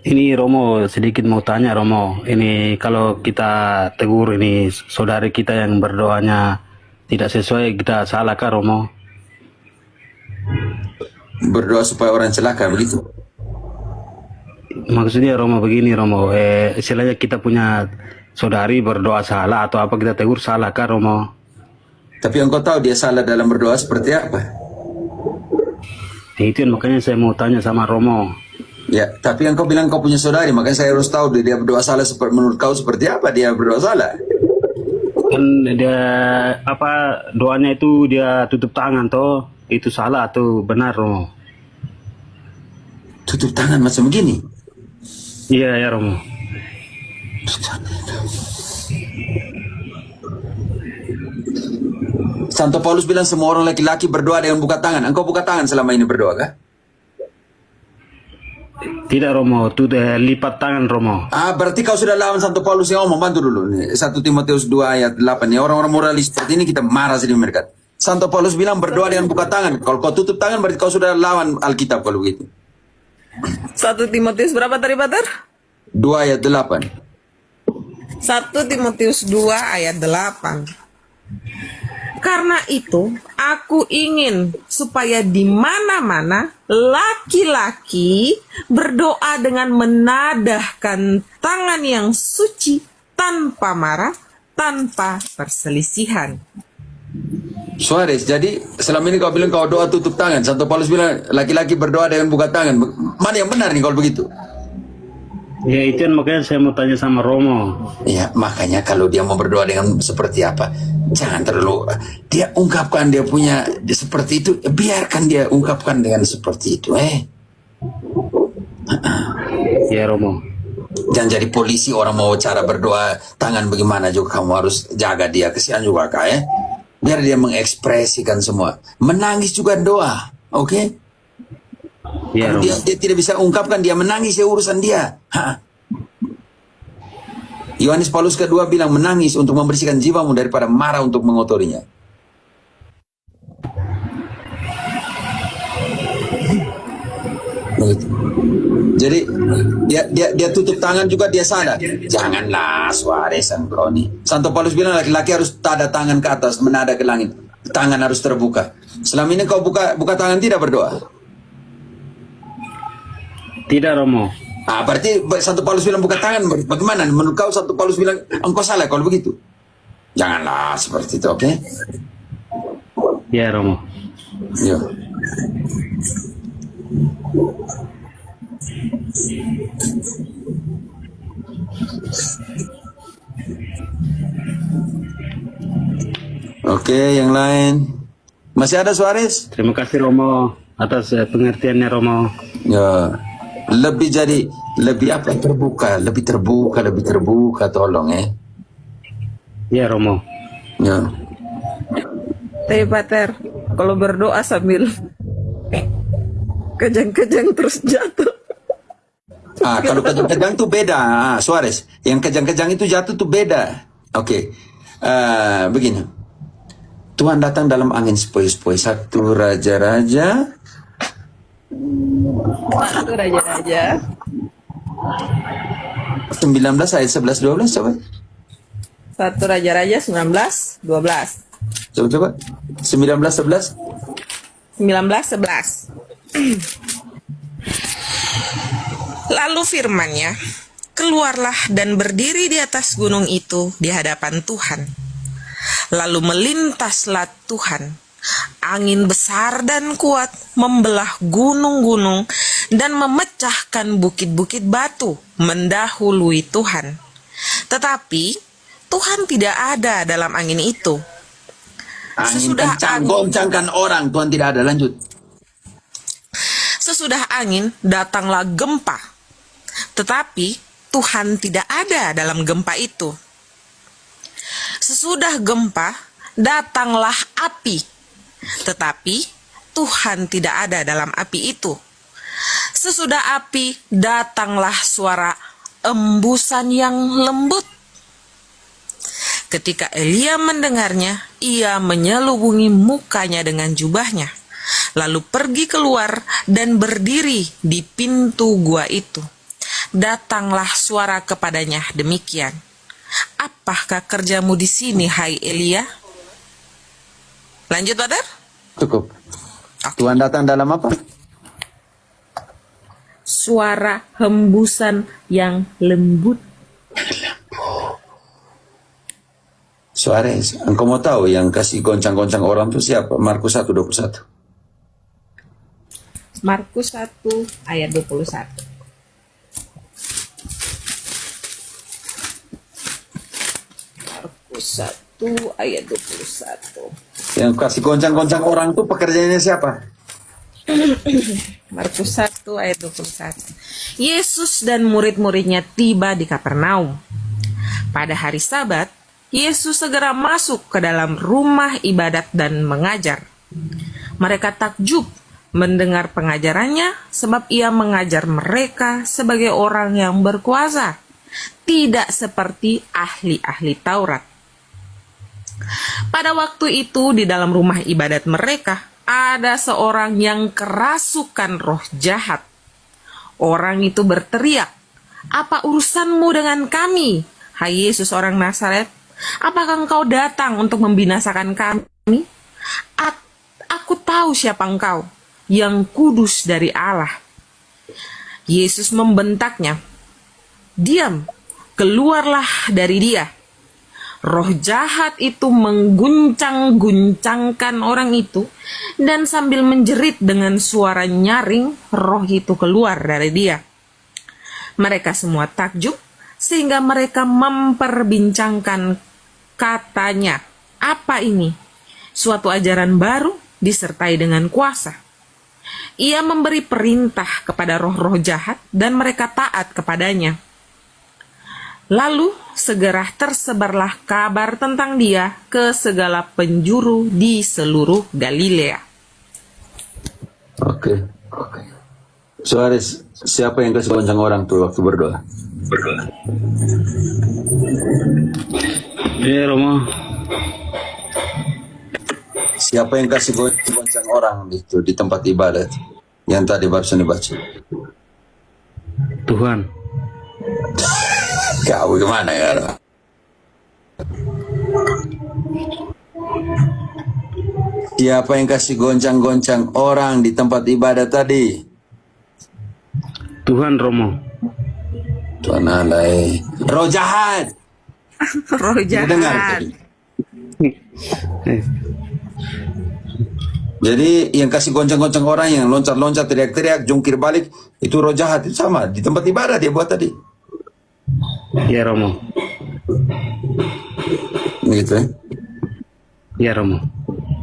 Ini Romo sedikit mau tanya Romo. Ini kalau kita tegur ini saudari kita yang berdoanya tidak sesuai, kita salahkah Romo? Berdoa supaya orang celaka begitu. Maksudnya Romo begini Romo, istilahnya kita punya saudari berdoa salah atau apa, kita tegur salahkah Romo? Tapi engkau tahu dia salah dalam berdoa seperti apa? Itu yang makanya saya mau tanya sama Romo. Ya, tapi engkau bilang kau punya saudari, makanya saya harus tahu dia berdoa salah menurut kau seperti apa dia berdoa salah. Kan dia apa doanya itu dia tutup tangan toh, itu salah atau benar Romo? Tutup tangan macam begini. Iya ya Romo. Santo Paulus bilang semua orang laki-laki berdoa dengan buka tangan. Engkau buka tangan selama ini berdoa kah? Tidak Romo, itu lipat tangan Romo. Berarti kau sudah lawan Santo Paulus yang ngomong. Bantu dulu. 1 Timotius 2 ayat 8. Ya, orang-orang moralis seperti ini kita marah sedih mereka. Santo Paulus bilang berdoa dengan buka tangan. Kalau kau tutup tangan berarti kau sudah lawan Alkitab kalau begitu. 1 Timotius berapa tadi, Pater? 2 ayat 8. 1 Timotius 2 ayat 8. Karena itu, aku ingin supaya di mana-mana laki-laki berdoa dengan menadahkan tangan yang suci, tanpa marah, tanpa perselisihan. Suarez, jadi selama ini kau bilang kau doa tutup tangan. Santo Paulus bilang laki-laki berdoa dengan buka tangan. Mana yang benar nih kalau begitu? Ya itu yang makanya saya mau tanya sama Romo. Ya, makanya kalau dia mau berdoa dengan seperti apa, jangan terlalu dia ungkapkan dia punya seperti itu, biarkan dia ungkapkan dengan seperti itu. Ya Romo. Jangan jadi polisi orang mau cara berdoa tangan bagaimana juga kamu harus jaga dia, kesian juga kak ya. Biar dia mengekspresikan semua, menangis juga doa, oke? Ya Romo. Dia tidak bisa ungkapkan, dia menangis ya urusan dia. Yohanes Paulus kedua bilang menangis untuk membersihkan jiwamu daripada marah untuk mengotorinya. Begitu. Jadi dia tutup tangan juga dia sadar. Janganlah Suarez engkau nih. Santo Paulus bilang laki-laki harus tada tangan ke atas, menada ke langit. Tangan harus terbuka. Selama ini kau buka tangan tidak berdoa? Tidak Romo. Berarti Santo Paulus bilang buka tangan. Bagaimana? Menurut kau Santo Paulus bilang engkau salah kalau begitu? Janganlah seperti itu, oke? Ya Romo. Yo. Oke, yang lain. Masih ada Suarez? Terima kasih Romo atas pengertiannya Romo. Ya. Lebih apa? Lebih terbuka tolong Ya Romo. Ya. Tapi Pater, kalau berdoa sambil kejang-kejang terus jatuh. Kalau kejang-kejang itu beda, Suarez. Yang kejang-kejang itu jatuh tuh beda. Oke. Begini. Tuhan datang dalam angin sepoi-sepoi. 1 Raja-Raja. 1 Raja-Raja 19 ayat 11-12 coba. 1 Raja-Raja 19:12. Coba. 19-11. 19:11. Lalu firman-Nya, keluarlah dan berdiri di atas gunung itu di hadapan Tuhan. Lalu melintaslah Tuhan. Angin besar dan kuat membelah gunung-gunung dan memecahkan bukit-bukit batu mendahului Tuhan. Tetapi Tuhan tidak ada dalam angin itu. Angin kencang, goncangkan orang. Tuhan tidak ada. Lanjut. Sesudah angin datanglah gempa. Tetapi Tuhan tidak ada dalam gempa itu. Sesudah gempa datanglah api. Tetapi Tuhan tidak ada dalam api itu. Sesudah api datanglah suara embusan yang lembut. Ketika Elia mendengarnya, ia menyelubungi mukanya dengan jubahnya, lalu pergi keluar dan berdiri di pintu gua itu. Datanglah suara kepadanya demikian, apakah kerjamu di sini, hai Elia? Lanjut, Brother. Cukup. Tuhan datang dalam apa? Suara hembusan yang lembut. Suarez, engkau mau tahu yang kasih goncang-goncang orang itu siapa? Markus 1:21. Markus 1 ayat 21. Markus 1 ayat 21. Yang kasih goncang-goncang orang itu pekerjaannya siapa? Markus 1 ayat 21. Yesus dan murid-muridnya tiba di Kapernaum. Pada hari Sabat, Yesus segera masuk ke dalam rumah ibadat dan mengajar. Mereka takjub mendengar pengajarannya sebab ia mengajar mereka sebagai orang yang berkuasa, tidak seperti ahli-ahli Taurat. Pada waktu itu di dalam rumah ibadat mereka ada seorang yang kerasukan roh jahat. Orang itu berteriak, "Apa urusanmu dengan kami, hai Yesus orang Nazaret? Apakah engkau datang untuk membinasakan kami? Aku tahu siapa engkau, yang kudus dari Allah." Yesus membentaknya, "Diam, keluarlah dari dia." Roh jahat itu mengguncang-guncangkan orang itu, dan sambil menjerit dengan suara nyaring, roh itu keluar dari dia. Mereka semua takjub, sehingga mereka memperbincangkan, katanya, "Apa ini? Suatu ajaran baru disertai dengan kuasa." Ia memberi perintah kepada roh-roh jahat, dan mereka taat kepadanya. Lalu segera tersebarlah kabar tentang dia ke segala penjuru di seluruh Galilea. Oke. Suarez, siapa yang kasih goncang orang tuh waktu berdoa? Iya, Romo. Siapa yang kasih goncang orang itu di tempat ibadat? Yang tadi barusan dibaca. Tuhan. Kau gimana ya? Siapa yang kasih goncang-goncang orang di tempat ibadat tadi? Tuhan, Romo. Tuhan alai. Roh jahat. Roh Dengar jahat. tadi. Jadi yang kasih goncang-goncang orang, yang loncat-loncat, teriak-teriak, jungkir balik, itu roh jahat. Itu sama di tempat ibadat dia buat tadi. Iya, Romo. Gitu ya. Iya, Romo.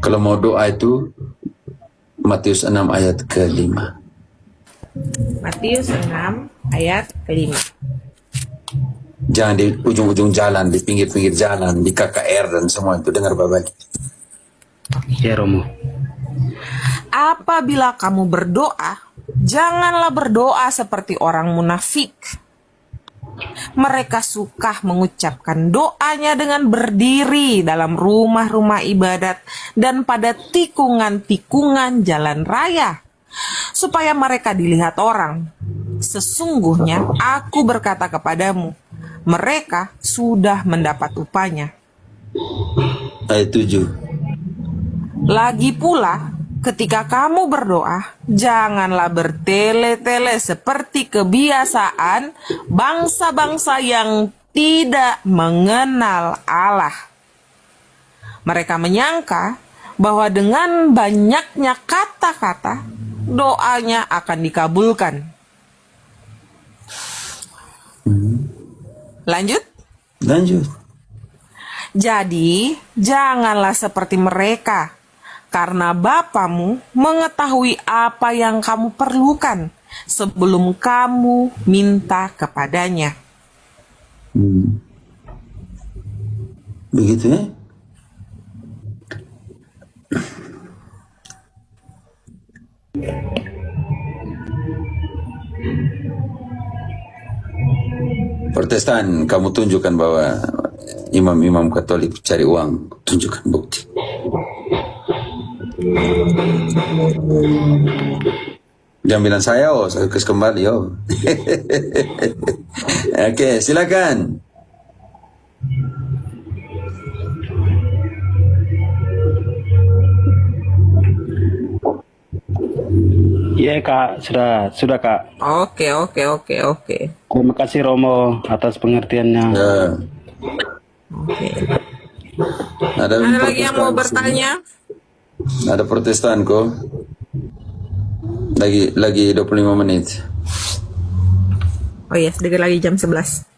Kalau mau doa itu Matius 6 ayat ke-5. Matius 6 ayat ke-5. Jangan di ujung-ujung jalan, di pinggir-pinggir jalan, di KKR dan semua itu. Dengar baik-baik. Iya, Romo. Apabila kamu berdoa, janganlah berdoa seperti orang munafik. Mereka suka mengucapkan doanya dengan berdiri dalam rumah-rumah ibadat dan pada tikungan-tikungan jalan raya, supaya mereka dilihat orang. Sesungguhnya aku berkata kepadamu, mereka sudah mendapat upahnya. Ayat 7. Lagi pula, ketika kamu berdoa, janganlah bertele-tele seperti kebiasaan bangsa-bangsa yang tidak mengenal Allah. Mereka menyangka bahwa dengan banyaknya kata-kata, doanya akan dikabulkan. Lanjut. Jadi, janganlah seperti mereka, karena Bapamu mengetahui apa yang kamu perlukan sebelum kamu minta kepadanya. Begitu ya? Protestan, kamu tunjukkan bahwa imam-imam Katolik cari uang, tunjukkan bukti. Jangan bilang saya, oh, saya kembali, oh. Oke, silakan. Iya Kak, sudah Kak. Oke, oke, oke, oke. Terima kasih Romo atas pengertiannya. Ya, Oke. ada Ada lagi yang mau protestan di sini. bertanya? Ada protestan kok. Lagi 25 menit. Oh iya, sedikit lagi jam 11.